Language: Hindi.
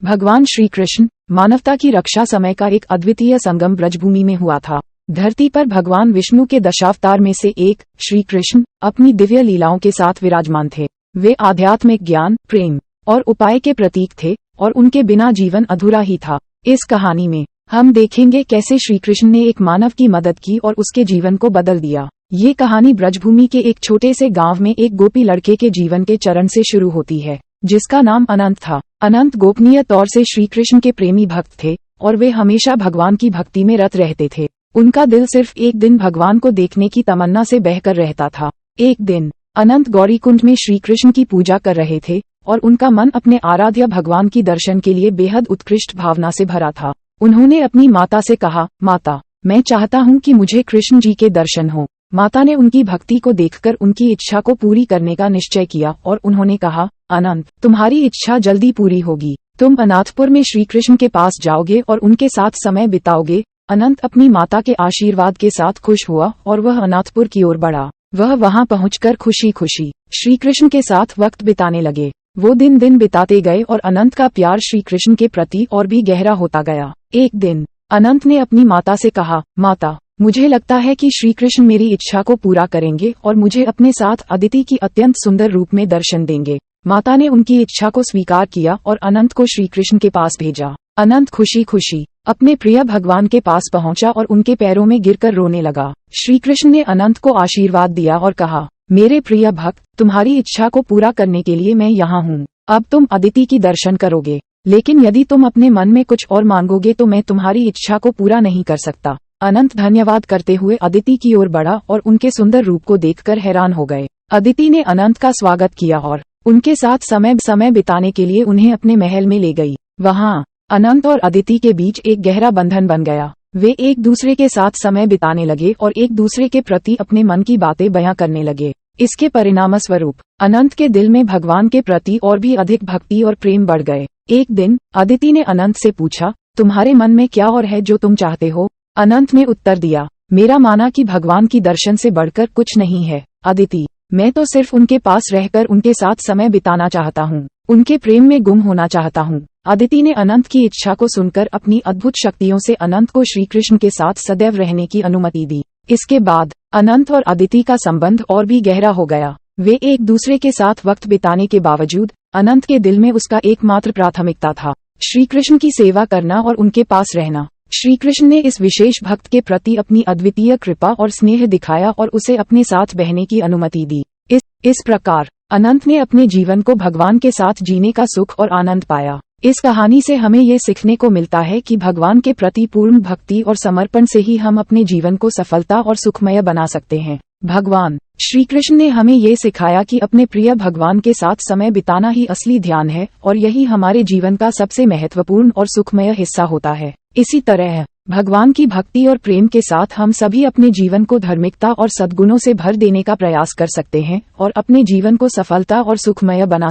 भगवान श्री कृष्ण मानवता की रक्षा समय का एक अद्वितीय संगम ब्रजभूमि में हुआ था। धरती पर भगवान विष्णु के दशावतार में से एक श्री कृष्ण अपनी दिव्य लीलाओं के साथ विराजमान थे। वे आध्यात्मिक ज्ञान, प्रेम और उपाय के प्रतीक थे और उनके बिना जीवन अधूरा ही था। इस कहानी में हम देखेंगे कैसे श्री कृष्ण ने एक मानव की मदद की और उसके जीवन को बदल दिया। ये कहानी ब्रजभूमि के एक छोटे से गांव में एक गोपी लड़के के जीवन के चरण से शुरू होती है, जिसका नाम अनंत था। अनंत गोपनीय तौर से श्री कृष्ण के प्रेमी भक्त थे और वे हमेशा भगवान की भक्ति में रत रहते थे। उनका दिल सिर्फ एक दिन भगवान को देखने की तमन्ना से बहकर रहता था। एक दिन अनंत गौरीकुंड में श्री कृष्ण की पूजा कर रहे थे और उनका मन अपने आराध्य भगवान की दर्शन के लिए बेहद उत्कृष्ट भावना से भरा था। उन्होंने अपनी माता से कहा, माता, मैं चाहता हूँ कि मुझे कृष्ण जी के दर्शन हो। माता ने उनकी भक्ति को देखकर उनकी इच्छा को पूरी करने का निश्चय किया और उन्होंने कहा, अनंत, तुम्हारी इच्छा जल्दी पूरी होगी। तुम अनाथपुर में श्री कृष्ण के पास जाओगे और उनके साथ समय बिताओगे। अनंत अपनी माता के आशीर्वाद के साथ खुश हुआ और वह अनाथपुर की ओर बढ़ा। वह वहां पहुंचकर खुशी खुशी श्री कृष्ण के साथ वक्त बिताने लगे। वो दिन दिन बिताते गए और अनंत का प्यार श्री कृष्ण के प्रति और भी गहरा होता गया। एक दिन अनंत ने अपनी माता से कहा, माता, मुझे लगता है कि श्री कृष्ण मेरी इच्छा को पूरा करेंगे और मुझे अपने साथ अदिति की अत्यंत सुंदर रूप में दर्शन देंगे। माता ने उनकी इच्छा को स्वीकार किया और अनंत को श्री कृष्ण के पास भेजा। अनंत खुशी खुशी अपने प्रिय भगवान के पास पहुंचा और उनके पैरों में गिरकर रोने लगा। श्री कृष्ण ने अनंत को आशीर्वाद दिया और कहा, मेरे प्रिय भक्त, तुम्हारी इच्छा को पूरा करने के लिए मैं यहाँ हूँ। अब तुम अदिति की दर्शन करोगे, लेकिन यदि तुम अपने मन में कुछ और मांगोगे तो मैं तुम्हारी इच्छा को पूरा नहीं कर सकता। अनंत धन्यवाद करते हुए अदिति की ओर बढ़ा और उनके सुंदर रूप को देखकर हैरान हो गए। अदिति ने अनंत का स्वागत किया और उनके साथ समय बिताने के लिए उन्हें अपने महल में ले गई। वहाँ अनंत और अदिति के बीच एक गहरा बंधन बन गया। वे एक दूसरे के साथ समय बिताने लगे और एक दूसरे के प्रति अपने मन की बातें बयां करने लगे। इसके परिणामस्वरूप अनंत के दिल में भगवान के प्रति और भी अधिक भक्ति और प्रेम बढ़ गए। एक दिन अदिति ने अनंत से पूछा, तुम्हारे मन में क्या और है जो तुम चाहते हो? अनंत ने उत्तर दिया, मेरा माना कि भगवान की दर्शन से बढ़कर कुछ नहीं है अदिति। मैं तो सिर्फ उनके पास रहकर उनके साथ समय बिताना चाहता हूँ, उनके प्रेम में गुम होना चाहता हूँ। अदिति ने अनंत की इच्छा को सुनकर अपनी अद्भुत शक्तियों से अनंत को श्री कृष्ण के साथ सदैव रहने की अनुमति दी। इसके बाद अनंत और अदिति का संबंध और भी गहरा हो गया। वे एक दूसरे के साथ वक्त बिताने के बावजूद अनंत के दिल में उसका एकमात्र प्राथमिकता था श्री कृष्ण की सेवा करना और उनके पास रहना। श्री कृष्ण ने इस विशेष भक्त के प्रति अपनी अद्वितीय कृपा और स्नेह दिखाया और उसे अपने साथ बहने की अनुमति दी। इस प्रकार अनंत ने अपने जीवन को भगवान के साथ जीने का सुख और आनंद पाया। इस कहानी से हमें ये सीखने को मिलता है कि भगवान के प्रति पूर्ण भक्ति और समर्पण से ही हम अपने जीवन को सफलता और सुखमय बना सकते हैं। भगवान श्री कृष्ण ने हमें ये सिखाया कि अपने प्रिय भगवान के साथ समय बिताना ही असली ध्यान है और यही हमारे जीवन का सबसे महत्वपूर्ण और सुखमय हिस्सा होता है। इसी तरह भगवान की भक्ति और प्रेम के साथ हम सभी अपने जीवन को धार्मिकता और सद्गुणों से भर देने का प्रयास कर सकते हैं और अपने जीवन को सफलता और सुखमय बना